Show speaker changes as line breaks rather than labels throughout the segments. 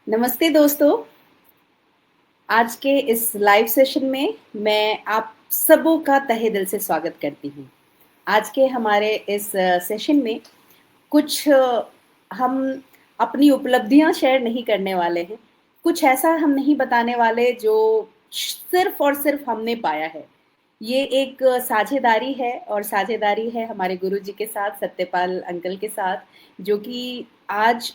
नमस्ते दोस्तों। आज के इस लाइव सेशन में मैं आप सबों का तहे दिल से स्वागत करती हूँ। आज के हमारे इस सेशन में कुछ हम अपनी उपलब्धियाँ शेयर नहीं करने वाले हैं। कुछ ऐसा हम नहीं बताने वाले जो सिर्फ़ और सिर्फ़ हमने पाया है। ये एक साझेदारी है और साझेदारी है हमारे गुरुजी के साथ, सत्यपाल अंकल के साथ, जो कि आज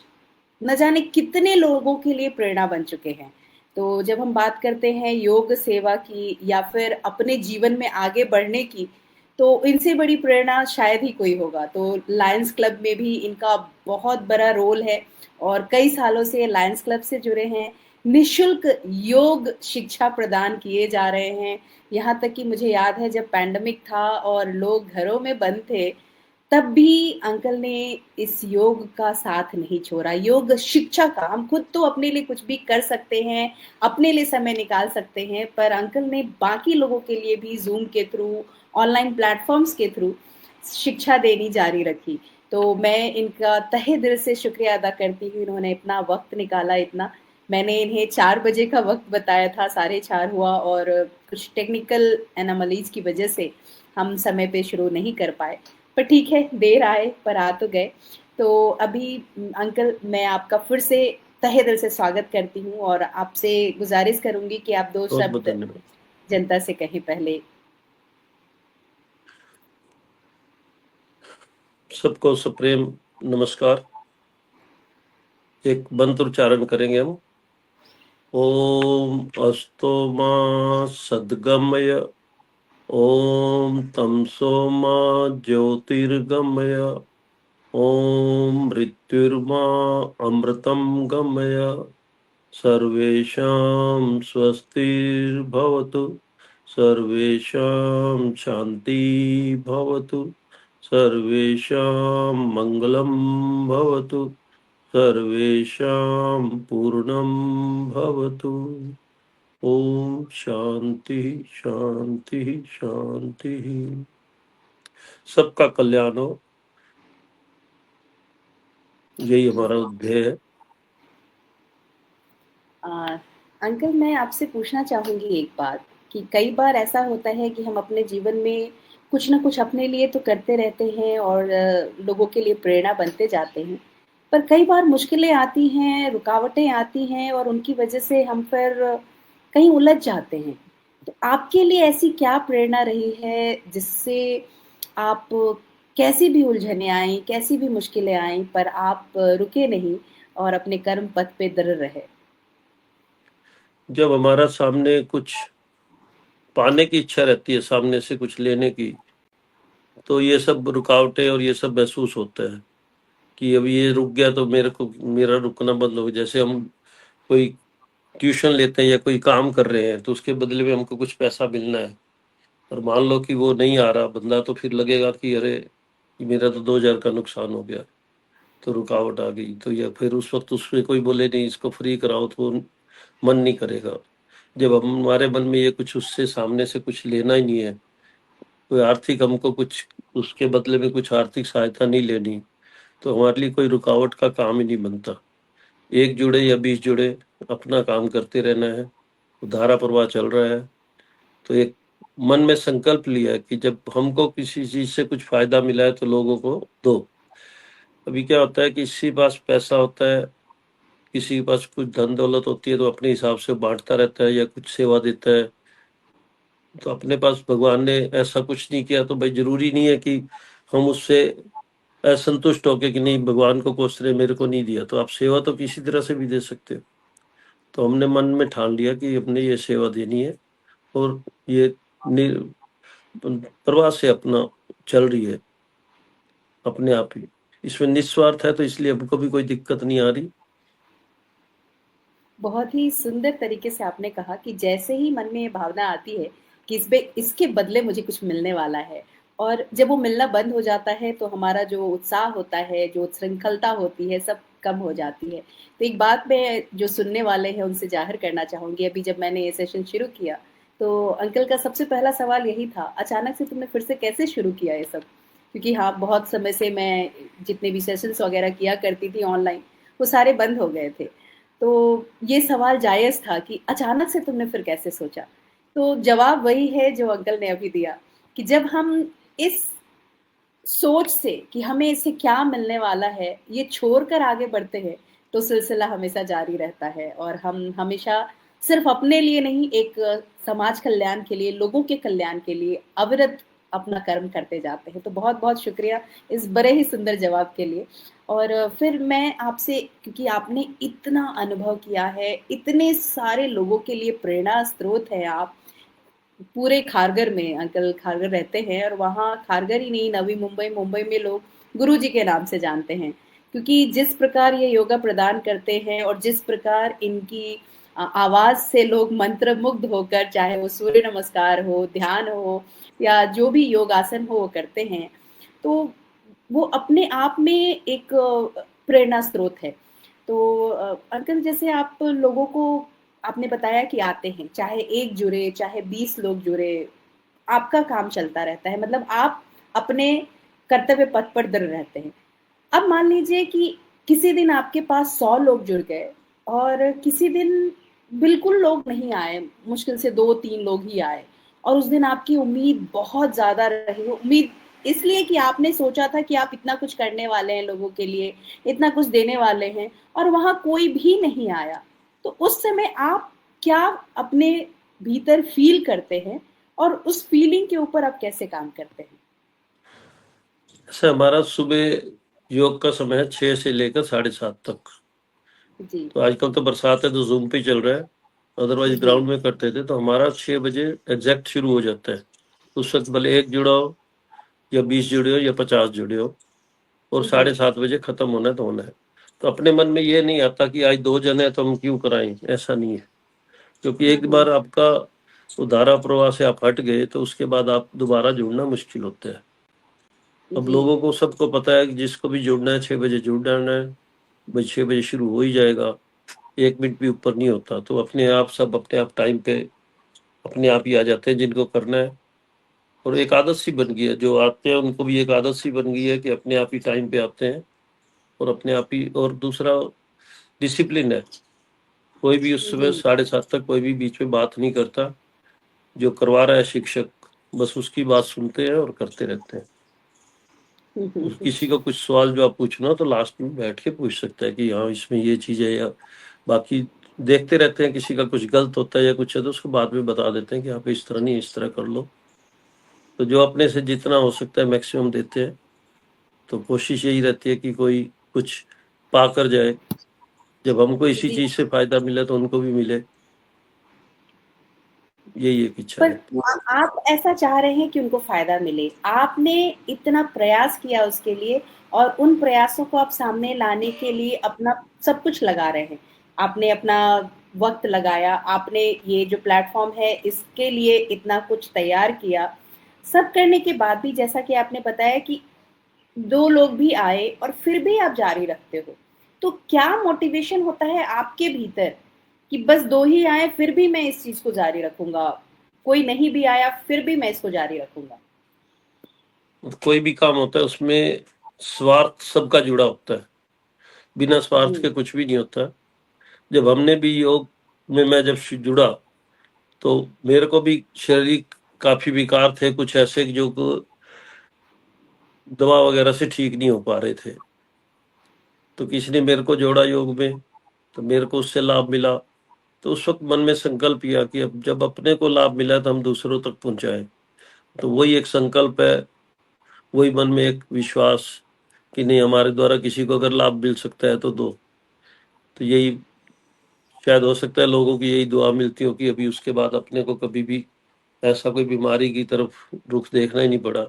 न जाने कितने लोगों के लिए प्रेरणा बन चुके हैं। तो जब हम बात करते हैं योग सेवा की या फिर अपने जीवन में आगे बढ़ने की, तो इनसे बड़ी प्रेरणा शायद ही कोई होगा। तो लायंस क्लब में भी इनका बहुत बड़ा रोल है और कई सालों से लायंस क्लब से जुड़े हैं। निःशुल्क योग शिक्षा प्रदान किए जा रहे हैं। यहाँ तक कि मुझे याद है जब पैंडेमिक था और लोग घरों में बंद थे, तब भी अंकल ने इस योग का साथ नहीं छोड़ा। योग शिक्षा का हम खुद तो अपने लिए कुछ भी कर सकते हैं, अपने लिए समय निकाल सकते हैं, पर अंकल ने बाकी लोगों के लिए भी ज़ूम के थ्रू, ऑनलाइन प्लेटफ़ॉर्म्स के थ्रू शिक्षा देनी जारी रखी। तो मैं इनका तहे दिल से शुक्रिया अदा करती हूँ, इन्होंने इतना वक़्त निकाला इतना। मैंने इन्हें 4 बजे का वक़्त बताया था, साढ़े 4 हुआ और कुछ टेक्निकल एनोमलीज़ की वजह से हम समय पे शुरू नहीं कर पाए। पर ठीक है, देर आए पर आ तो गए। तो अभी अंकल मैं आपका फिर से तहे दिल से स्वागत करती हूँ और आपसे गुज़ारिश करूँगी कि आप 2
बहुत बहुत
शब्द
धन्यवाद।
जनता से कहें पहले।
सबको सप्रेम नमस्कार। एक मंत्र उच्चारण करेंगे हम। ओम अस्तो मा सद्गमय, ओम तमसो मा ज्योतिर्गमय, ओम मृत्युर्मा अमृतं गमय, सर्वेषां स्वस्तिर्भवतु, सर्वेषां शान्ति भवतु, सर्वेषां मङ्गलं भवतु, सर्वेषां पूर्णं भवतु। ओम शांति शांति शांति। सबका कल्याण हो, यही हमारा ध्येय है।
अ, अंकल मैं आपसे पूछना चाहूँगी एक बात कि कई बार ऐसा होता है कि हम अपने जीवन में कुछ न कुछ अपने लिए तो करते रहते हैं और लोगों के लिए प्रेरणा बनते जाते हैं। पर कई बार मुश्किलें आती हैं, रुकावटें आती हैं और उनकी वजह से हम फिर कहीं उलझ जाते हैं। तो आपके लिए ऐसी क्या प्रेरणा रही है जिससे आप कैसी भी उलझनें आईं, कैसी भी मुश्किलें आईं पर आप रुके नहीं और अपने कर्म पथ पे दृढ़ रहे?
जब हमारा सामने कुछ पाने की इच्छा रहती है, सामने से कुछ लेने की, तो ये सब रुकावटें और ये सब महसूस होता है कि अब ये रुक गया तो मेरा रुकना बंद हो गया। जैसे हम कोई ट्यूशन लेते हैं या कोई काम कर रहे हैं तो उसके बदले में हमको कुछ पैसा मिलना है, और मान लो कि वो नहीं आ रहा बंदा, तो फिर लगेगा कि अरे मेरा तो 2,000 का नुकसान हो गया, तो रुकावट आ गई। तो या फिर उस वक्त उसमें कोई बोले नहीं इसको फ्री कराओ तो मन नहीं करेगा। जब हमारे मन में ये कुछ उससे सामने से कुछ लेना ही नहीं है, कोई आर्थिक हमको कुछ उसके बदले में कुछ आर्थिक सहायता नहीं लेनी, तो हमारे लिए कोई रुकावट का काम ही नहीं बनता। एक जुड़े या 20 जुड़े, अपना काम करते रहना है, धारा प्रवाह चल रहा है। तो एक मन में संकल्प लिया है कि जब हमको किसी चीज से कुछ फायदा मिला है तो लोगों को दो। अभी क्या होता है कि किसी के पास पैसा होता है, किसी के पास कुछ धन दौलत होती है, तो अपने हिसाब से बांटता रहता है या कुछ सेवा देता है। तो अपने पास भगवान ने ऐसा कुछ नहीं किया, तो भाई जरूरी नहीं है कि हम उससे असंतुष्ट होके कि नहीं भगवान को कोस रहे मेरे को नहीं दिया, तो आप सेवा तो किसी तरह से भी दे सकते हो। तो हमने मन में ठान लिया कि अपने ये सेवा देनी है, और ये प्रवाह से अपना चल रही है अपने आप ही। इसमें निस्वार्थ है, तो इसलिए हमको भी कोई दिक्कत नहीं आ रही।
बहुत ही सुंदर तरीके से आपने कहा कि जैसे ही मन में ये भावना आती है कि इसके बदले मुझे कुछ मिलने वाला है और जब वो मिलना बंद हो जाता है तो हमारा जो उत्साह होता है, जो श्रृंखलता होती है, सब कम हो जाती है। तो एक बात मैं जो सुनने वाले हैं उनसे जाहिर करना चाहूँगी। अभी जब मैंने ये सेशन शुरू किया तो अंकल का सबसे पहला सवाल यही था, अचानक से तुमने फिर से कैसे शुरू किया ये सब? क्योंकि हाँ, बहुत समय से मैं जितने भी सेशंस वगैरह किया करती थी ऑनलाइन, वो सारे बंद हो गए थे। तो ये सवाल जायज़ था कि अचानक से तुमने फिर कैसे सोचा? तो जवाब वही है जो अंकल ने अभी दिया कि जब हम इस सोच से कि हमें इससे क्या मिलने वाला है, ये छोड़कर आगे बढ़ते हैं, तो सिलसिला हमेशा जारी रहता है और हम हमेशा सिर्फ अपने लिए नहीं, एक समाज कल्याण के लिए, लोगों के कल्याण के लिए अविरत अपना कर्म करते जाते हैं। तो बहुत-बहुत शुक्रिया इस बड़े ही सुंदर जवाब के लिए। और फिर मैं आपसे, क्योंकि आपने इतना अनुभव किया है, इतने सारे लोगों के लिए प्रेरणा स्रोत हैं आप, पूरे खारघर में, अंकल खारघर रहते हैं और वहाँ खारघर ही नहीं, नवी मुंबई, मुंबई में लोग गुरुजी के नाम से जानते हैं। क्योंकि जिस प्रकार ये योगा प्रदान करते हैं और जिस प्रकार इनकी आवाज़ से लोग मंत्रमुग्ध होकर, चाहे वो सूर्य नमस्कार हो, ध्यान हो या जो भी योगासन हो वो करते हैं, तो वो अपने आप में एक प्रेरणा स्रोत है। तो अंकल जैसे आप लोगों को, आपने बताया कि आते हैं, चाहे 1 जुड़े, चाहे 20 लोग जुड़े, आपका काम चलता रहता है, मतलब आप अपने कर्तव्य पथ पर दृढ़ रहते हैं। अब मान लीजिए कि किसी दिन आपके पास 100 लोग जुड़ गए और किसी दिन बिल्कुल लोग नहीं आए, मुश्किल से 2-3 लोग ही आए और उस दिन आपकी उम्मीद बहुत ज़्यादा रही हो। उम्मीद इसलिए कि आपने सोचा था कि आप इतना कुछ करने वाले हैं लोगों के लिए, इतना कुछ देने वाले हैं और वहाँ कोई भी नहीं आया। तो उस समय आप क्या अपने भीतर फ़ील करते हैं और उस फ़ीलिंग के ऊपर आप कैसे काम करते हैं?
ऐसे हमारा सुबह योग का समय है 6 से लेकर 7:30 तक।
जी,
तो आजकल तो बरसात है तो ज़ूम पे चल रहा है, अदरवाइज़
जी।
ग्राउंड में करते थे। तो हमारा 6 बजे एग्ज़ैक्ट शुरू हो जाता है। उस वक़्त भले 1 जुड़ा हो या 20 जुड़े हो या 50 जुड़े हो, और
जी।
7:30 बजे ख़त्म होना है तो होना है। तो अपने मन में ये नहीं आता कि आज 2 जन हैं तो हम क्यों कराएँ, ऐसा नहीं है। क्योंकि
हुँ,
एक
हुँ।
बार आपका वो धारा प्रवाह से आप हट गए तो उसके बाद आप दोबारा जुड़ना मुश्किल होता है। अब
जी।
लोगों को सबको पता है कि जिसको भी जुड़ना है 6 बजे जुड़ जाना है, भाई 6 बजे शुरू हो ही जाएगा, 1 मिनट भी ऊपर नहीं होता। तो अपने आप सब अपने आप टाइम पे अपने आप ही आ जाते हैं जिनको करना है। और एक आदत सी बन गई है, जो आते हैं उनको भी एक आदत सी बन गई है कि अपने आप ही टाइम पे आते हैं और अपने आप ही। और दूसरा डिसिप्लिन है, कोई भी उस समय
जी।
7:30 तक कोई भी बीच में बात नहीं करता। जो करवा रहा है शिक्षक, बस उसकी बात सुनते हैं और करते रहते हैं।
हुँ, हुँ, हुँ।
किसी का कुछ सवाल जो आप पूछना हो तो लास्ट में बैठ के पूछ सकता है कि हाँ इसमें ये चीज़ है, या बाकी देखते रहते हैं। किसी का कुछ गलत होता है या कुछ है तो उसको बाद में बता देते हैं कि आप इस तरह नहीं, इस तरह कर लो। तो जो अपने से जितना हो सकता है मैक्सिमम देते हैं। तो कोशिश यही रहती है कि कोई कुछ पा कर जाए। जब हमको इसी
जी,
चीज़ से फ़ायदा मिले तो उनको भी मिले, यही एक इच्छा
पर
है।
आप ऐसा चाह रहे हैं कि उनको फ़ायदा मिले। आपने इतना प्रयास किया उसके लिए और उन प्रयासों को आप सामने लाने के लिए अपना सब कुछ लगा रहे हैं। आपने अपना वक़्त लगाया, आपने ये जो प्लेटफ़ॉर्म है इसके लिए इतना कुछ तैयार किया। सब करने के बाद भी जैसा कि आपने बताया कि 2 लोग भी आए और फिर भी आप जारी रखते हो। तो क्या मोटिवेशन होता है आपके भीतर कि बस 2 ही आए फिर भी मैं इस चीज़ को जारी रखूँगा, कोई नहीं भी आया फिर भी मैं इसको जारी रखूँगा?
कोई भी काम होता है उसमें स्वार्थ सबका जुड़ा होता है, बिना स्वार्थ
जी,
के कुछ भी नहीं होता। जब हमने भी योग में मैं जब जुड़ा तो मेरे को भी शारीरिक काफ़ी विकार थे, कुछ ऐसे जो दवा वगैरह से ठीक नहीं हो पा रहे थे। तो किसी ने मेरे को जोड़ा योग में, तो मेरे को उससे लाभ मिला। तो उस वक़्त मन में संकल्प किया कि अब जब अपने को लाभ मिला है तो हम दूसरों तक पहुँचाएँ। तो वही एक संकल्प है, वही मन में एक विश्वास कि नहीं, हमारे द्वारा किसी को अगर लाभ मिल सकता है तो दो। तो यही शायद हो सकता है लोगों की यही दुआ मिलती हो कि अभी उसके बाद अपने को कभी भी ऐसा कोई बीमारी की तरफ रुख देखना ही नहीं पड़ा।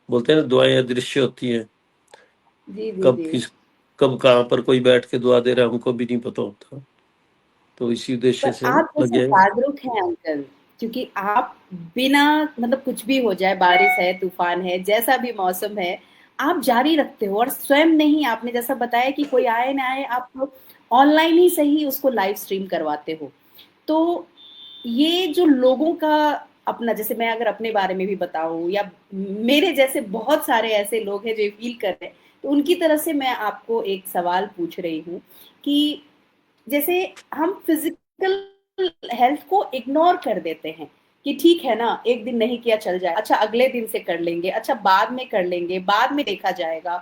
बोलते हैं ना दुआएँ अदृश्य होती हैं,
जी, जी,
कब
जी।
किस कब कहाँ पर कोई बैठ के दुआ दे रहा है हमको भी नहीं पता होता। तो इसी उद्देश्य
पर
से
आप जैसे
लगे हैं।
जागरूक हैं अंकल, क्योंकि आप बिना, मतलब कुछ भी हो जाए, बारिश है, तूफान है, जैसा भी मौसम है, आप जारी रखते हो और स्वयं नहीं, आपने जैसा बताया कि कोई आए ना आए, आप ऑनलाइन ही सही उसको लाइव स्ट्रीम करवाते हो। तो ये जो लोगों का अपना, जैसे मैं अगर अपने बारे में भी बताऊँ या मेरे जैसे बहुत सारे ऐसे लोग हैं जो ये फ़ील कर रहे हैं, तो उनकी तरफ से मैं आपको एक सवाल पूछ रही हूँ कि जैसे हम फिजिकल हेल्थ को इग्नोर कर देते हैं कि ठीक है ना, एक दिन नहीं किया चल जाए, अच्छा अगले दिन से कर लेंगे, अच्छा बाद में कर लेंगे, बाद में देखा जाएगा।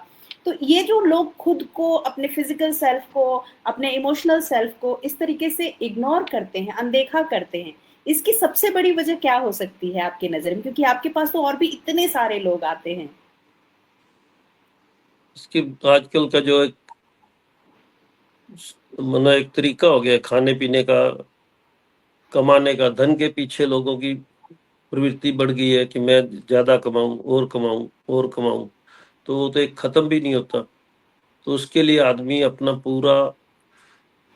तो ये जो लोग खुद को, अपने फिजिकल सेल्फ को, अपने इमोशनल सेल्फ को इस तरीके से इग्नोर करते हैं, अनदेखा करते हैं, इसकी सबसे बड़ी वजह क्या हो सकती है आपकी नजर में? क्योंकि आपके पास तो और भी इतने सारे लोग आते हैं।
इसकी आजकल का जो एक मतलब एक तरीका हो गया है खाने पीने का, कमाने का, धन के पीछे लोगों की प्रवृत्ति बढ़ गई है कि मैं ज्यादा कमाऊं और कमाऊं और कमाऊं। तो वो तो एक खत्म भी नहीं होता। तो उसके लिए आदमी अपना पूरा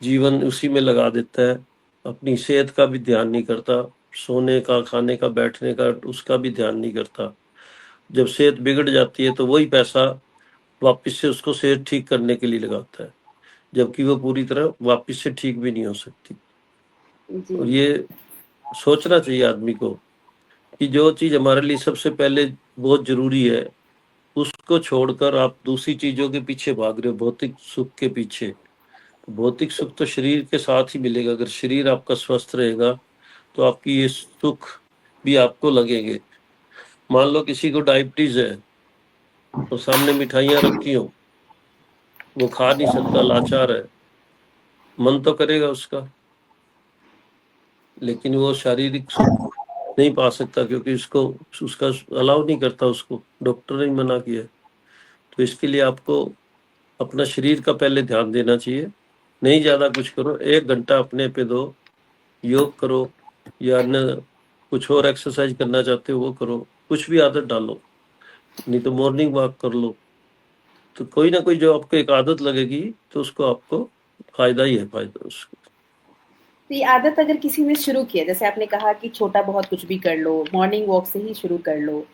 जीवन उसी में लगा देता है, अपनी सेहत का भी ध्यान नहीं करता, सोने का, खाने का, बैठने का, उसका भी ध्यान नहीं करता। जब सेहत बिगड़ जाती है तो वही पैसा वापस से उसको सेहत ठीक करने के लिए लगाता है, जबकि वो पूरी तरह वापस से ठीक भी नहीं हो सकती।
जी।
और ये सोचना चाहिए आदमी को कि जो चीज हमारे लिए सबसे पहले बहुत जरूरी है, उसको छोड़कर आप दूसरी चीजों के पीछे भाग रहे हो, भौतिक सुख के पीछे। भौतिक सुख तो शरीर के साथ ही मिलेगा। अगर शरीर आपका स्वस्थ रहेगा तो आपकी ये सुख भी आपको लगेंगे। मान लो किसी को डायबिटीज है और सामने मिठाइयां रखी हो, वो खा नहीं सकता, लाचार है, मन तो करेगा उसका, लेकिन वो शारीरिक सुख नहीं पा सकता क्योंकि उसको उसका अलाउ नहीं करता, उसको डॉक्टर ने मना किया है। तो इसके लिए आपको अपना शरीर का पहले ध्यान देना चाहिए। नहीं ज्यादा कुछ करो, 1 घंटा अपने पे दो, योग करो या अन्य कुछ और एक्सरसाइज करना चाहते हो वो करो, कुछ भी आदत डालो, नहीं तो मॉर्निंग वॉक कर लो। तो कोई ना कोई जो आपको एक आदत लगेगी तो उसको आपको फायदा ही है, फायदा उसको।
तो ये आदत अगर किसी ने शुरू किया, जैसे आपने कहा कि छोटा बहुत कुछ भी कर लो, मॉर्निंग वॉक से ही शुरू कर लो,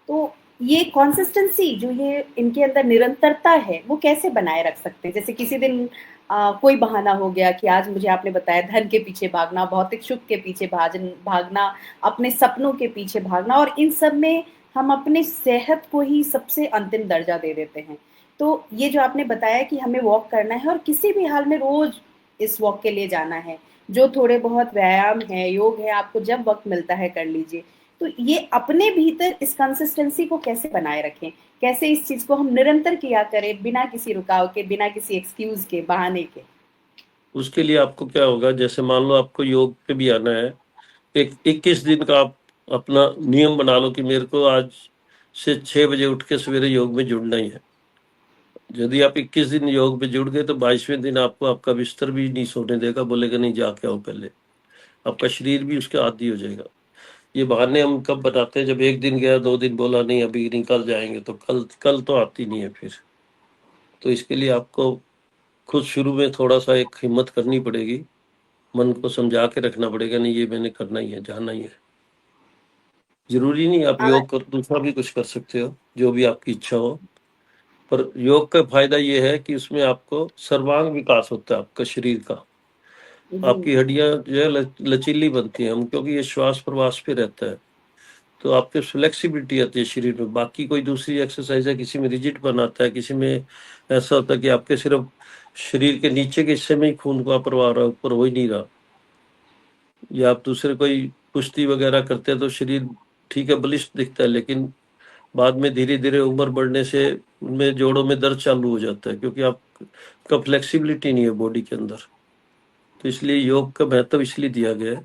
तो ये कंसिस्टेंसी जो ये इनके अंदर निरंतरता है, वो कैसे बनाए रख सकते हैं? जैसे किसी दिन कोई बहाना हो गया कि आज मुझे, आपने बताया, धन के पीछे भागना, भौतिक सुख के पीछे भागना, अपने सपनों के पीछे भागना, और इन सब में हम अपने सेहत को ही सबसे अंतिम दर्जा दे देते हैं। तो ये जो आपने बताया कि हमें वॉक करना है और किसी भी हाल में रोज इस वॉक के लिए जाना है, जो थोड़े बहुत व्यायाम है, योग है, आपको जब वक्त मिलता है कर लीजिए। तो ये अपने भीतर इस कंसिस्टेंसी को कैसे बनाए रखें? कैसे इस चीज को हम निरंतर किया करें, बिना किसी रुकाव के, बिना किसी एक्सक्यूज के, बहाने के?
उसके लिए आपको क्या होगा, जैसे मान लो आपको योग पे भी आना है, एक 21 दिन का आप अपना नियम बना लो कि मेरे को आज से 6 बजे उठ के सवेरे योग में जुड़ना ही है। यदि आप 21 दिन योग में जुड़ गए तो 22वें दिन आपको आपका बिस्तर भी नहीं सोने देगा, बोलेगा नहीं जाके आओ पहले। आपका शरीर भी उसके आदी हो जाएगा। ये बहाने हम कब बनाते हैं, जब एक दिन गया, 2 दिन बोला नहीं अभी नहीं कल जाएंगे, तो कल कल तो आती नहीं है फिर। तो इसके लिए आपको खुद शुरू में थोड़ा सा एक हिम्मत करनी पड़ेगी, मन को समझा के रखना पड़ेगा, नहीं ये मैंने करना ही है, जाना ही है। जरूरी नहीं आप योग कर दूसरा भी कुछ कर सकते हो, जो भी आपकी इच्छा हो। पर योग का फायदा ये है कि उसमें आपको सर्वांग विकास होता है आपका शरीर का।
जी।
आपकी हड्डियां जो है लचीली बनती हैं, हम क्योंकि ये श्वास प्रवास पे रहता है, तो आपके फ्लेक्सिबिलिटी आती है शरीर में। बाकी कोई दूसरी एक्सरसाइज है, किसी में रिजिड बनाता है, किसी में ऐसा होता है कि आपके सिर्फ शरीर के नीचे के हिस्से में ही खून का प्रवाह रहा, ऊपर हो ही नहीं रहा। या आप दूसरे कोई कुश्ती वगैरह करते हैं तो शरीर ठीक है बलिष्ठ दिखता है, लेकिन बाद में धीरे धीरे उम्र बढ़ने से उनमें जोड़ों में दर्द चालू हो जाता है, क्योंकि आपका फ्लेक्सिबिलिटी नहीं है बॉडी के अंदर। तो इसलिए योग का महत्व इसलिए दिया गया है,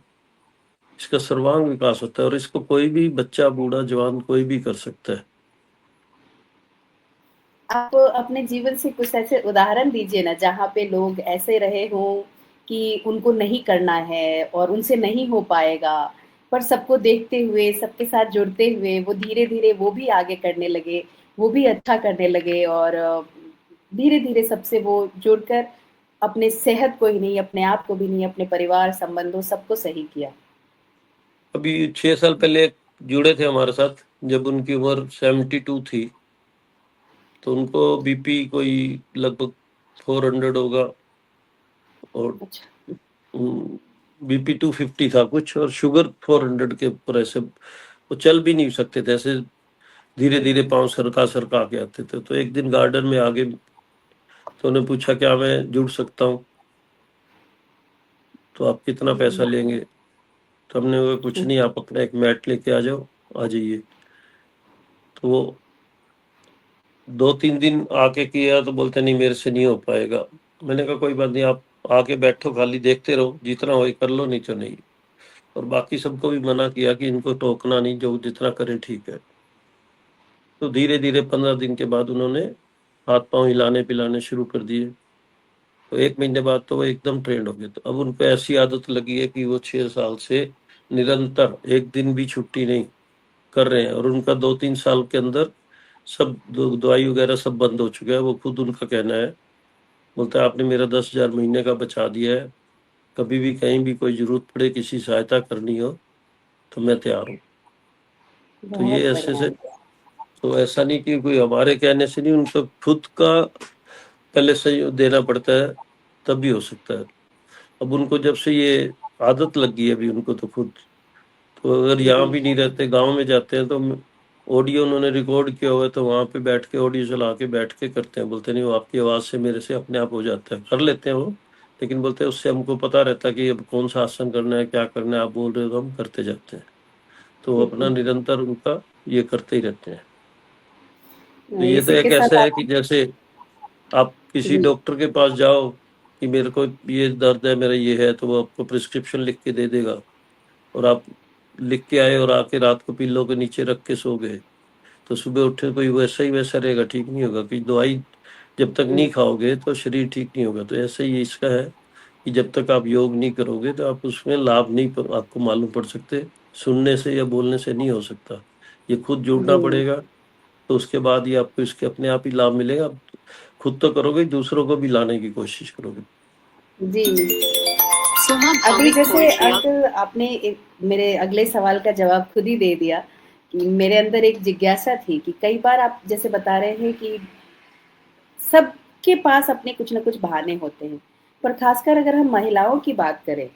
इसका सर्वांग विकास होता है और इसको कोई भी बच्चा, बूढ़ा, जवान कोई भी कर सकता है।
आप अपने जीवन से कुछ ऐसे उदाहरण दीजिए ना, जहाँ पे लोग ऐसे रहे हों कि उनको नहीं करना है और उनसे नहीं हो पाएगा, पर सबको देखते हुए, सबके साथ जुड़ते हुए वो धीरे धीरे वो भी आगे करने लगे, वो भी अच्छा करने लगे, और धीरे धीरे सबसे वो जुड़कर अपने सेहत को ही नहीं, अपने आप को भी नहीं, अपने परिवार संबंधों सबको सही किया।
अभी 6 साल पहले जुड़े थे हमारे साथ, जब उनकी उम्र 72 थी, तो उनको बीपी कोई लगभग 400 होगा, और
अच्छा।
बीपी 250 था कुछ, और शुगर 400 के ऊपर। ऐसे वो चल भी नहीं सकते थे, ऐसे धीरे धीरे पांव सरका सरका के आते थे। तो एक दिन गार्डन में आगे तो उन्हें पूछा क्या मैं जुड़ सकता हूँ। तो आप कितना पैसा लेंगे? तो हमने कहा कुछ नहीं, आप अपना एक मैट लेके आ जाओ, आ जाइए। तो वो 2-3 दिन आके किया तो बोलते नहीं मेरे से नहीं हो पाएगा। मैंने कहा कोई बात नहीं, आप आके बैठो, खाली देखते रहो, जितना हो कर लो, नहीं तो नहीं। और बाकी सबको भी मना किया कि इनको टोकना नहीं, जो जितना करे ठीक है। तो धीरे धीरे 15 दिन के बाद उन्होंने हाथ पांव हिलाने पिलाने शुरू कर दिए। तो 1 महीने बाद तो वो एकदम ट्रेंड हो गए। तो अब उनको ऐसी आदत लगी है कि वो 6 साल से निरंतर एक दिन भी छुट्टी नहीं कर रहे हैं। और उनका 2-3 साल के अंदर सब दवाई वगैरह सब बंद हो चुका है। वो खुद उनका कहना है, बोलता है आपने मेरा 10,000 महीने का बचा दिया है, कभी भी कहीं भी कोई जरूरत पड़े, किसी सहायता करनी हो तो मैं तैयार हूँ। तो
बहुत
ये ऐसे
बढ़िया।
से, तो ऐसा नहीं कि कोई हमारे कहने से नहीं, उनको खुद का पहले सहयोग देना पड़ता है, तब भी हो सकता है। अब उनको जब से ये आदत लग गई है अभी उनको, तो खुद, तो अगर यहाँ
जी
भी नहीं रहते, गांव में जाते हैं, तो ऑडियो उन्होंने रिकॉर्ड किया हुआ है, तो वहां पे बैठ के ऑडियो चला के बैठ के करते हैं। बोलते नहीं वो आपकी आवाज से मेरे से अपने आप हो जाता है, कर लेते हैं वो। लेकिन बोलते हैं उससे हमको पता रहता है कि अब कौन सा आसन करना है, क्या करना है, आप बोल रहे हो तो हम करते जाते हैं। तो वो अपना
जी।
निरंतर उनका ये करते ही रहते हैं। तो ये तो
इसी
एक
के
ऐसा
साथ
है कि जैसे आप किसी
जी
डॉक्टर के पास जाओ कि मेरे को ये दर्द है, मेरा ये है, तो वो आपको प्रिस्क्रिप्शन लिख के दे देगा। और आप लिख के आए और आके रात को पिल्लों के नीचे रख के सो गए, तो सुबह उठे कोई वैसा ही वैसा रहेगा, ठीक नहीं होगा। कि दवाई जब तक नहीं खाओगे तो शरीर ठीक नहीं होगा। तो ऐसे ही इसका है कि जब तक आप योग नहीं करोगे तो आप उसमें लाभ नहीं आपको मालूम पड़ सकते। सुनने से या बोलने से नहीं हो सकता, ये खुद जुड़ना
जी
पड़ेगा। तो उसके बाद ही आपको इसके अपने आप ही लाभ मिलेगा। आप खुद तो करोगे, दूसरों को भी लाने की कोशिश करोगे।
जी। अभी जैसे अंकल आपने मेरे अगले सवाल का जवाब खुद ही दे दिया कि मेरे अंदर एक जिज्ञासा थी कि कई बार आप जैसे बता रहे हैं कि सबके पास अपने कुछ ना कुछ बहाने होते हैं, पर खासकर अगर हम महिलाओं की बात करें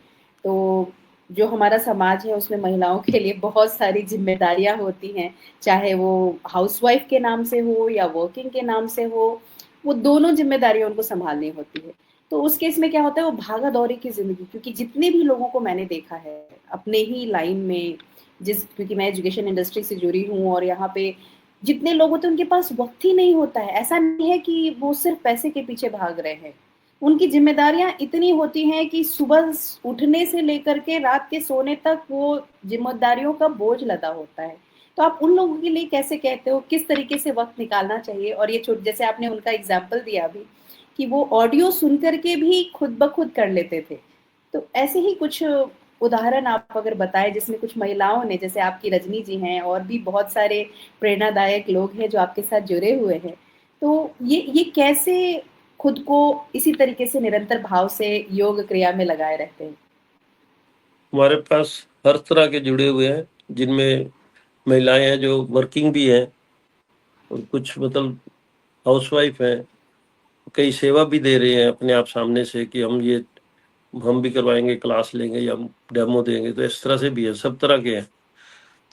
तो जो हमारा समाज है उसमें महिलाओं के लिए बहुत सारी जिम्मेदारियां होती हैं, चाहे वो हाउसवाइफ के नाम से हो या वर्किंग के नाम से हो, वो दोनों जिम्मेदारियां उनको संभालनी होती है। तो उस केस में क्या होता है, वो भागा दौड़ी की जिंदगी, क्योंकि जितने भी लोगों को मैंने देखा है अपने ही लाइन में, क्योंकि मैं एजुकेशन इंडस्ट्री से जुड़ी हूँ और यहाँ पे जितने लोग होते हैं उनके पास वक्त ही नहीं होता है। ऐसा नहीं है कि वो सिर्फ पैसे के पीछे भाग रहे हैं, उनकी जिम्मेदारियां इतनी होती हैं कि सुबह उठने से लेकर के रात के सोने तक वो जिम्मेदारियों का बोझ लदा होता है। तो आप उन लोगों के लिए कैसे कहते हो किस तरीके से वक्त निकालना चाहिए? और ये छोट जैसे आपने उनका एग्जाम्पल दिया अभी कि वो ऑडियो सुन करके भी खुद ब खुद कर लेते थे, तो ऐसे ही कुछ उदाहरण आप अगर बताएं जिसमें कुछ महिलाओं ने, जैसे आपकी रजनी जी हैं और भी बहुत सारे प्रेरणादायक लोग हैं जो आपके साथ जुड़े हुए हैं, तो ये कैसे खुद को इसी तरीके से निरंतर भाव से योग क्रिया में लगाए रहते हैं?
हमारे पास हर तरह के जुड़े हुए हैं, जिनमें महिलाएं हैं जो वर्किंग भी हैं, और कुछ मतलब हाउसवाइफ हैं, कई सेवा भी दे रहे हैं अपने आप सामने से कि हम भी करवाएंगे, क्लास लेंगे या हम डेमो देंगे। तो इस तरह से भी है, सब तरह के हैं।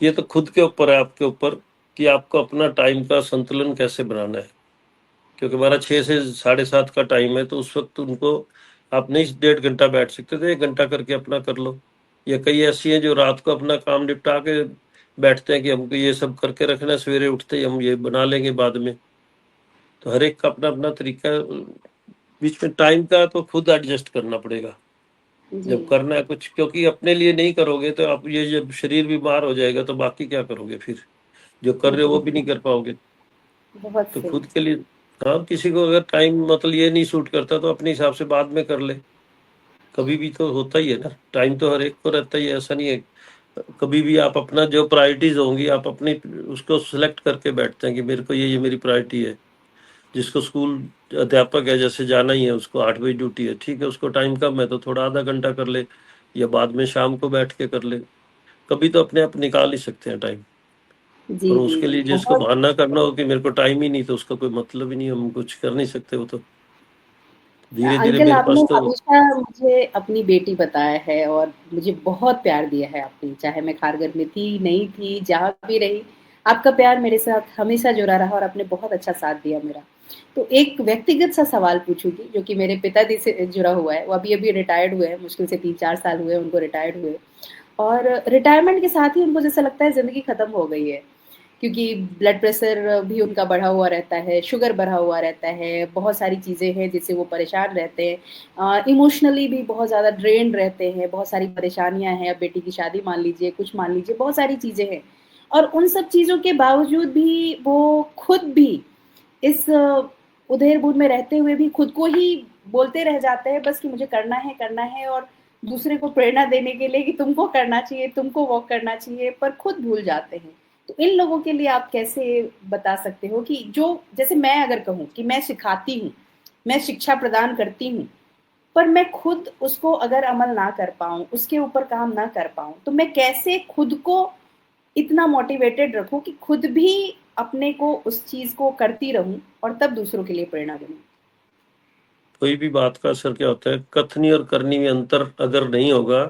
ये तो खुद के ऊपर है, आपके ऊपर, कि आपको अपना टाइम का संतुलन कैसे बनाना है। क्योंकि हमारा 6 से 7:30 का टाइम है, तो उस वक्त उनको आप नहीं 1.5 घंटा बैठ सकते, तो 1 घंटा करके अपना कर लो। या कई ऐसी हैं जो रात को अपना काम निपटा के बैठते हैं कि हमको ये सब करके रखना है, सवेरे उठते ही हम ये बना लेंगे बाद में। तो हर एक का अपना अपना तरीका है। बीच में टाइम का तो खुद एडजस्ट करना पड़ेगा
जी
जब करना है कुछ। क्योंकि अपने लिए नहीं करोगे तो आप ये जब शरीर बीमार हो जाएगा तो बाकी क्या करोगे फिर? जो कर रहे हो वो भी नहीं कर पाओगे।
बहुत
तो
सही।
खुद के लिए, हाँ, किसी को अगर टाइम मतलब ये नहीं सूट करता तो अपने हिसाब से बाद में कर ले। कभी भी तो होता ही है ना, टाइम तो हर एक को रहता ही है, ऐसा नहीं है। कभी भी आप अपना जो प्रायोरिटीज होंगी आप अपनी उसको सिलेक्ट करके बैठते हैं कि मेरे को ये मेरी प्रायोरिटी है। जिसको स्कूल अध्यापक है, जैसे जाना ही है, उसको 8 बजे ड्यूटी है, ठीक है, उसको टाइम कम है तो थोड़ा आधा घंटा कर ले, या बाद में शाम को बैठ के कर ले। कभी तो अपने आप निकाल ही सकते हैं टाइम।
जी
और
जी
उसके
जी
लिए जिसको
बहुत।
बहाना करना हो कि मेरे को टाइम ही नहीं, तो उसका कोई मतलब ही नहीं, हम कुछ कर नहीं सकते। वो तो धीरे धीरे
अंकल
मेरे
आपने
पास तो,
हमेशा मुझे अपनी बेटी बताया है और मुझे बहुत प्यार दिया है आपने, चाहे मैं खारघर में थी नहीं थी, जहाँ भी रही आपका प्यार मेरे साथ हमेशा जुड़ा रहा और आपने बहुत अच्छा साथ दिया मेरा। तो एक व्यक्तिगत सा सवाल पूछूंगी जो कि मेरे पिताजी से जुड़ा हुआ है। वो अभी अभी रिटायर्ड हुए हैं, मुश्किल से 3-4 साल हुए उनको रिटायर्ड हुए। और रिटायरमेंट के साथ ही उनको जैसा लगता है जिंदगी खत्म हो गई है, क्योंकि ब्लड प्रेशर भी उनका बढ़ा हुआ रहता है, शुगर बढ़ा हुआ रहता है, बहुत सारी चीज़ें हैं जिससे वो परेशान रहते हैं, इमोशनली भी बहुत ज़्यादा ड्रेन रहते हैं, बहुत सारी परेशानियां हैं। अब बेटी की शादी मान लीजिए, कुछ मान लीजिए, बहुत सारी चीज़ें हैं। और उन सब चीज़ों के बावजूद भी वो खुद भी इस उधेड़-बुन में रहते हुए भी खुद को ही बोलते रह जाते हैं बस कि मुझे करना है, और दूसरे को प्रेरणा देने के लिए कि तुमको करना चाहिए, तुमको वॉक करना चाहिए, पर खुद भूल जाते हैं। तो इन लोगों के लिए आप कैसे बता सकते हो कि जो, जैसे मैं अगर कहूँ कि मैं सिखाती हूँ, मैं शिक्षा प्रदान करती हूँ, पर मैं खुद उसको अगर अमल ना कर पाऊँ, उसके ऊपर काम ना कर पाऊँ, तो मैं कैसे खुद को इतना मोटिवेटेड रखूँ कि खुद भी अपने को उस चीज़ को करती रहूँ और तब दूसरों के लिए प्रेरणा बनूँ?
कोई भी बात का असर क्या होता है, कथनी और करनी में अंतर अगर नहीं होगा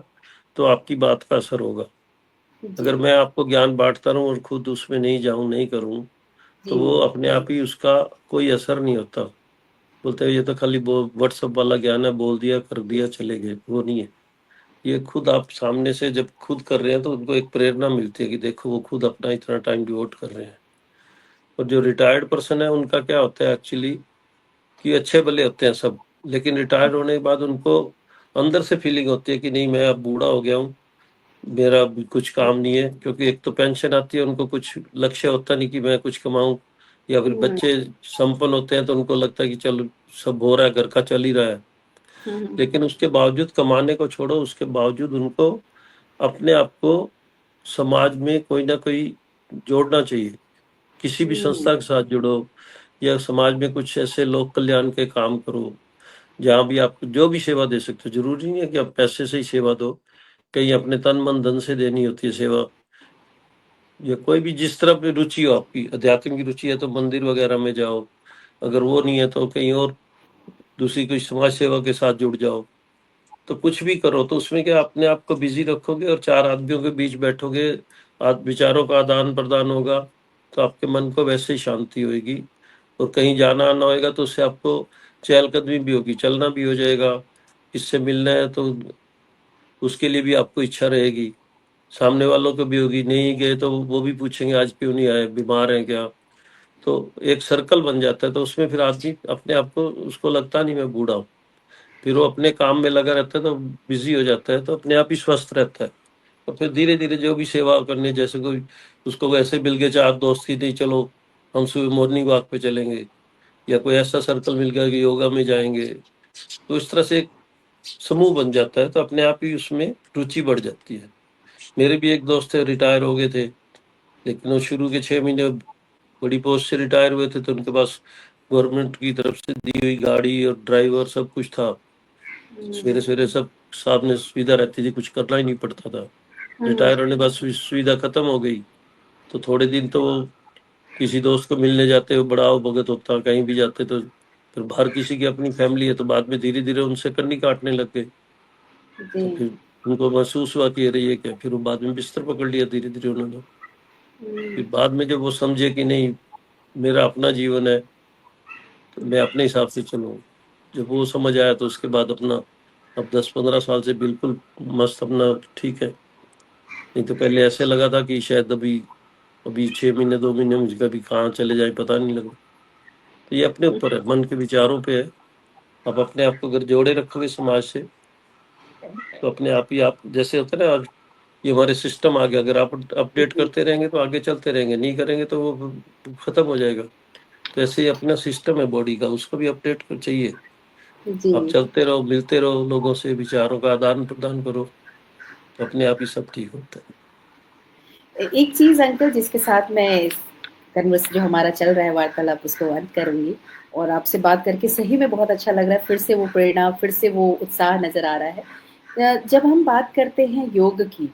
तो आपकी बात का असर होगा।
जी,
अगर मैं आपको ज्ञान बांटता रहूं और खुद उसमें नहीं जाऊं, नहीं करूं, तो
जी,
वो अपने आप ही उसका कोई असर नहीं होता। बोलते हैं ये तो खाली व्हाट्सएप वाला ज्ञान है, बोल दिया कर दिया चले गए, वो नहीं है। ये खुद आप सामने से जब खुद कर रहे हैं तो उनको एक प्रेरणा मिलती है कि देखो वो खुद अपना इतना टाइम डिवोट कर रहे हैं। और जो रिटायर्ड पर्सन है उनका क्या होता है एक्चुअली, कि अच्छे भले होते हैं सब, लेकिन रिटायर्ड होने के बाद उनको अंदर से फीलिंग होती है कि नहीं मैं अब बूढ़ा हो गया हूँ, मेरा अभी कुछ काम नहीं है। क्योंकि एक तो पेंशन आती है, उनको कुछ लक्ष्य होता नहीं कि मैं कुछ कमाऊं। या फिर
हुँ,
बच्चे संपन्न होते हैं तो उनको लगता है कि चलो सब हो रहा है, घर का चल ही रहा है।
हुँ, हुँ,
लेकिन उसके बावजूद कमाने को छोड़ो, उसके बावजूद उनको अपने आप को समाज में कोई ना कोई जोड़ना चाहिए। किसी भी
हुँ,
संस्था के साथ जुड़ो, या समाज में कुछ ऐसे लोक कल्याण के काम करो जहाँ भी आप जो भी सेवा दे सकते हो। जरूरी नहीं है कि आप पैसे से ही सेवा दो, कहीं अपने तन मन धन से देनी होती है सेवा। या कोई भी जिस तरफ भी रुचि हो, आपकी अध्यात्म की रुचि है तो मंदिर वगैरह में जाओ, अगर वो नहीं है तो कहीं और दूसरी कोई समाज सेवा के साथ जुड़ जाओ। तो कुछ भी करो तो उसमें क्या अपने आप को बिजी रखोगे और चार आदमियों के बीच बैठोगे, विचारों का आदान प्रदान होगा, तो आपके मन को वैसे ही शांति होगी। और कहीं जाना आना होएगा तो उससे आपको चहलकदमी भी होगी, चलना भी हो जाएगा। किससे मिलना है तो उसके लिए भी आपको इच्छा रहेगी, सामने वालों को भी होगी। नहीं गए तो वो भी पूछेंगे आज क्यों नहीं आए, बीमार हैं क्या। तो एक सर्कल बन जाता है, तो उसमें फिर आदमी अपने आप को, उसको लगता नहीं मैं बूढ़ा हूँ। फिर वो अपने काम में लगा रहता है तो बिजी हो जाता है, तो अपने आप ही स्वस्थ रहता है। और फिर धीरे धीरे जो भी सेवा करनी, जैसे कोई उसको वैसे मिल गए चार दोस्त ही, नहीं चलो हम सुबह मॉर्निंग वॉक पे चलेंगे, या कोई ऐसा सर्कल मिल गया कि योगा में जाएंगे, तो इस तरह से एक समूह बन जाता है, तो अपने आप ही उसमें रुचि बढ़ जाती है। मेरे भी एक दोस्त थे, रिटायर हो गए थे, लेकिन वो शुरू के 6 महीने बड़ी पोस्ट से रिटायर हुए थे, तो उनके पास गवर्नमेंट की तरफ से दी हुई गाड़ी और ड्राइवर सब कुछ था। सवेरे
हुँ,
सवेरे सब सामने सुविधा रहती थी, कुछ करना ही नहीं पड़ता था।
हुँ,
रिटायर होने के बाद सुविधा खत्म हो गई, तो थोड़े दिन तो वो किसी दोस्त को मिलने जाते हो, बड़ा भगत होता, कहीं भी जाते तो फिर बाहर किसी की अपनी फैमिली है, तो बाद में धीरे धीरे उनसे कन्नी काटने लग गए।
जी,
तो फिर उनको महसूस हुआ कि अरे ये क्या, फिर वो बाद में बिस्तर पकड़ लिया धीरे धीरे उन्होंने।
हुँ,
फिर बाद में जब वो समझे कि नहीं मेरा अपना जीवन है, तो मैं अपने हिसाब से चलूँ, जब वो समझ आया तो उसके बाद अपना अब 10-15 साल से बिल्कुल मस्त अपना ठीक है। नहीं तो पहले ऐसे लगा था कि शायद अभी अभी 6 महीने 2 महीने मुझे कभी कहाँ चले जाए पता नहीं लगा। तो ये अपने
हुँ,
ऊपर है, मन के विचारों पे है। आप अपने आप को अगर जोड़े रखोगे समाज से, तो अपने आप ही, आप जैसे होता है ना आज ये हमारे सिस्टम आ गया, अगर आप अपडेट
जी,
करते रहेंगे तो आगे चलते रहेंगे, नहीं करेंगे तो वो खत्म हो जाएगा। तो ऐसे ही अपना सिस्टम है बॉडी का, उसको भी अपडेट कर चाहिए। आप
जी।
चलते रहो, मिलते रहो लोगों से, विचारों का आदान प्रदान करो, तो अपने आप ही सब ठीक होता है।
एक चीज़ अंकल जिसके साथ मैं इस कन्वर्स जो हमारा चल रहा है वार्तालाप उसको अंत करूँगी, और आपसे बात करके सही में बहुत अच्छा लग रहा है, फिर से वो प्रेरणा, फिर से वो उत्साह नज़र आ रहा है। जब हम बात करते हैं योग की,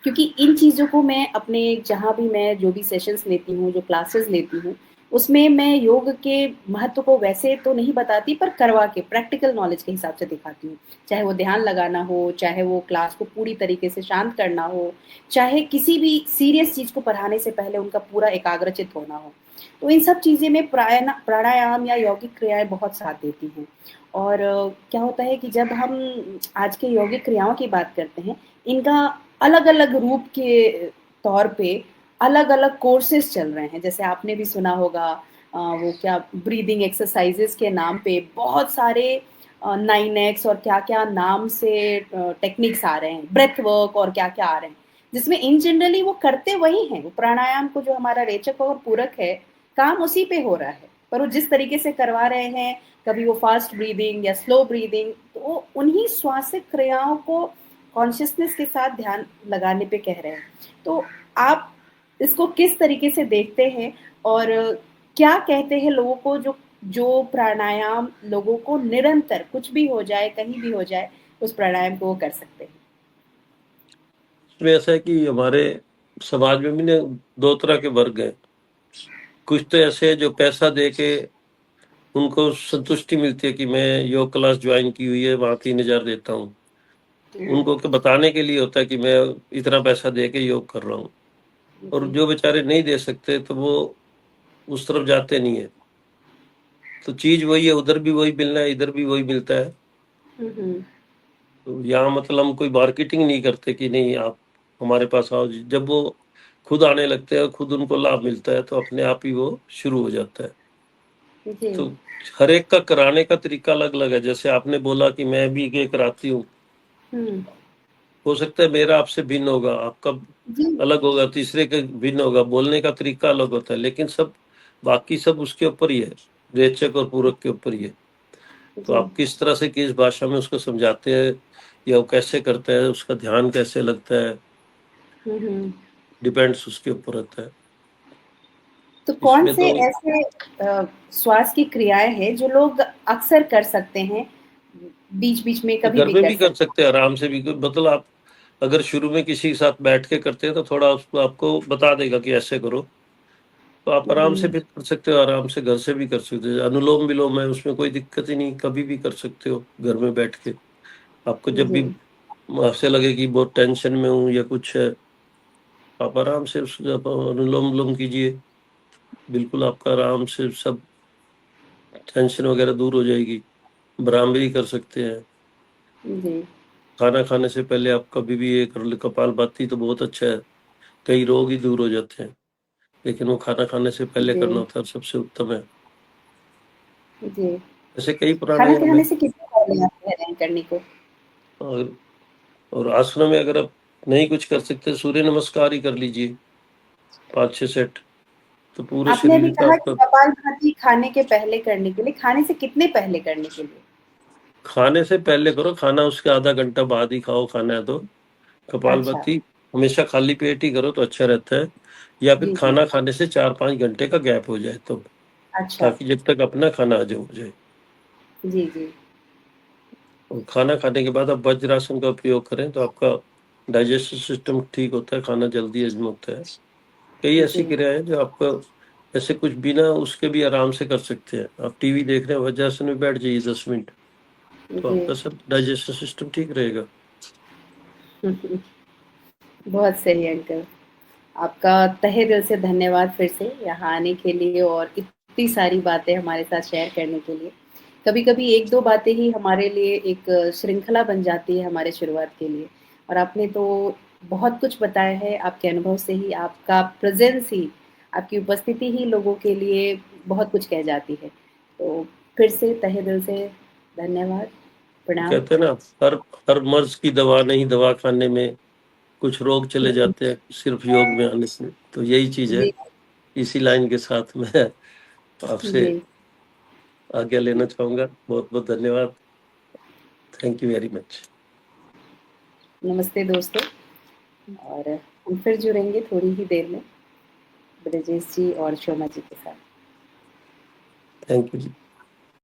क्योंकि इन चीज़ों को मैं अपने जहाँ भी मैं जो भी सेशंस लेती हूँ, जो क्लासेस लेती हूँ, उसमें मैं योग के महत्व को वैसे तो नहीं बताती, पर करवा के प्रैक्टिकल नॉलेज के हिसाब से दिखाती हूँ। चाहे वो ध्यान लगाना हो, चाहे वो क्लास को पूरी तरीके से शांत करना हो, चाहे किसी भी सीरियस चीज़ को पढ़ाने से पहले उनका पूरा एकाग्रचित होना हो। तो इन सब चीज़ें में प्राणायाम या यौगिक क्रियाएं बहुत साथ देती हैं। और क्या होता है कि जब हम आज के यौगिक क्रियाओं की बात करते हैं, इनका अलग अलग रूप के तौर पे अलग अलग कोर्सेज चल रहे हैं। जैसे आपने भी सुना होगा वो क्या ब्रीदिंग एक्सरसाइजेस के नाम पे बहुत सारे 9x और क्या क्या नाम से टेक्निक्स आ रहे हैं, ब्रेथ वर्क और क्या क्या आ रहे हैं, जिसमें इन जनरली वो करते वही हैं। वो प्राणायाम को जो हमारा रेचक और पूरक है, काम उसी पे हो रहा है, पर वो जिस तरीके से करवा रहे हैं, कभी वो फास्ट ब्रीदिंग या स्लो ब्रीदिंग, तो वो उन्हीं श्वासिक क्रियाओं को कॉन्शियसनेस के साथ ध्यान लगाने पे कह रहे हैं। तो आप इसको किस तरीके से देखते हैं और क्या कहते हैं लोगों को जो जो प्राणायाम लोगों को निरंतर कुछ भी हो जाए, कहीं भी हो जाए, उस प्राणायाम को वो कर सकते हैं?
इसमें ऐसा है कि हमारे समाज में भी ना दो तरह के वर्ग हैं। कुछ तो ऐसे हैं जो पैसा दे के उनको संतुष्टि मिलती है कि मैं योग क्लास ज्वाइन की हुई है, वहाँ 3,000 देता हूँ। उनको के बताने के लिए होता है कि मैं इतना पैसा दे के योग कर रहा हूँ। और
जी।
जो बेचारे नहीं दे सकते तो वो उस तरफ जाते नहीं है। तो चीज वही है, उधर भी वही मिलना है, इधर भी वही मिलता है।
हम्म।
तो यहाँ मतलब हम कोई मार्केटिंग नहीं करते कि नहीं आप हमारे पास आओ। जब वो खुद आने लगते हैं, खुद उनको लाभ मिलता है, तो अपने आप ही वो शुरू हो जाता है।
जी।
तो हर एक का कराने का तरीका अलग अलग है। जैसे आपने बोला कि मैं भी ये कराती हूँ,
हम्म।
हो सकता है मेरा आपसे भिन्न होगा, आपका
जी।
अलग होगा, तीसरे का भिन्न होगा, बोलने का तरीका अलग होता है, लेकिन सब बाकी सब उसके ऊपर ही है, रेचक और पूरक के ऊपर ही है। तो
जी।
आप किस तरह से किस भाषा में उसको समझाते हैं या वो कैसे करता है, उसका ध्यान कैसे लगता है,
हम्म।
डिपेंड्स उसके ऊपर रहता है।
तो कौन
इसमें
से
तो
ऐसे श्वास की क्रियाएं हैं जो लोग अक्सर कर सकते हैं, बीच बीच में कभी
घर
भी
में
कर
भी कर
सकते
सकते हैं, आराम से भी। मतलब आप अगर शुरू में किसी के साथ बैठ के करते हैं तो थोड़ा उसको आपको बता देगा कि ऐसे करो, तो आप
हैं?
आराम से फिर कर सकते हो। आराम से घर से भी कर सकते हो। अनुलोम विलोम है, उसमें कोई दिक्कत ही नहीं, कभी भी कर सकते हो घर में बैठ के। आपको जब भी
जी।
आपसे लगे कि बहुत टेंशन में हूँ या कुछ है, आप आराम से आप अनुलोम विलोम कीजिए। बिल्कुल आपका आराम से सब टेंशन वगैरह दूर हो जाएगी। भ्रामरी कर सकते हैं।
जी।
खाना खाने से पहले आप कभी भी ये कर ले, कपालभाति तो बहुत अच्छा है, कई रोग ही दूर हो जाते हैं। लेकिन वो खाना खाने से पहले
जी।
करना होता है, सबसे उत्तम है।
जी।
ऐसे कई
खाना
प्राणायाम
खाने
है।
से कितने पहले आप कह रहे हैं करने को?
और और आसनों में अगर आप नहीं कुछ कर सकते, सूर्य नमस्कार ही कर लीजिए 5-6 सेट, तो पूरे
आपने अभी
शरीर का
कहा कि
आपका।
कपालभाति खाने के पहले करने के लिए, खाने से कितने पहले करने के लिए?
खाने से पहले करो, खाना उसके आधा घंटा बाद ही खाओ, खाना है तो।
अच्छा।
कपालभाति हमेशा खाली पेट ही करो तो अच्छा रहता है, या फिर
जी। जी।
खाना खाने से 4-5 घंटे का गैप हो जाए तो,
अच्छा।
ताकि जब तक अपना खाना हजम हो जाए।
जी। जी।
और खाना खाने के बाद आप वज्रासन का उपयोग करें तो आपका डाइजेस्टिव सिस्टम ठीक होता है, खाना जल्दी हजम होता है। कई ऐसी
जी।
क्रियाएं हैं जो आपका ऐसे कुछ बिना उसके भी आराम से कर सकते हैं। आप टीवी देख रहे हैं, वज्रासन में बैठ जाइए 10 मिनट, तो
जी।
आपका सब डाइजेस्टिव सिस्टम ठीक रहेगा।
बहुत सही अंकल। आपका तहे दिल से धन्यवाद फिर से यहाँ आने के लिए और इतनी सारी बातें हमारे साथ शेयर करने के लिए। कभी कभी एक दो बातें ही हमारे लिए एक श्रृंखला बन जाती है हमारे शुरुआत के लिए। और आपने तो बहुत कुछ बताया है, आपके अनुभव से ही, आपका प्रेजेंस ही, आपकी उपस्थिति ही लोगों के लिए बहुत कुछ कह जाती है। तो फिर से तहे दिल से धन्यवाद, प्रणाम।
कहते हैं ना, हर हर मर्ज की दवा नहीं, दवा खाने में कुछ रोग चले जाते हैं सिर्फ योग में आने से। तो यही चीज है।
जी।
इसी लाइन के साथ मैं आपसे
जी।
आज्ञा लेना चाहूंगा। बहुत बहुत धन्यवाद। Thank you very much.
नमस्ते दोस्तों। और हम फिर जुड़ेंगे थोड़ी ही देर में ब्रजेश जी और शोमा जी के साथ।
Thank you ji.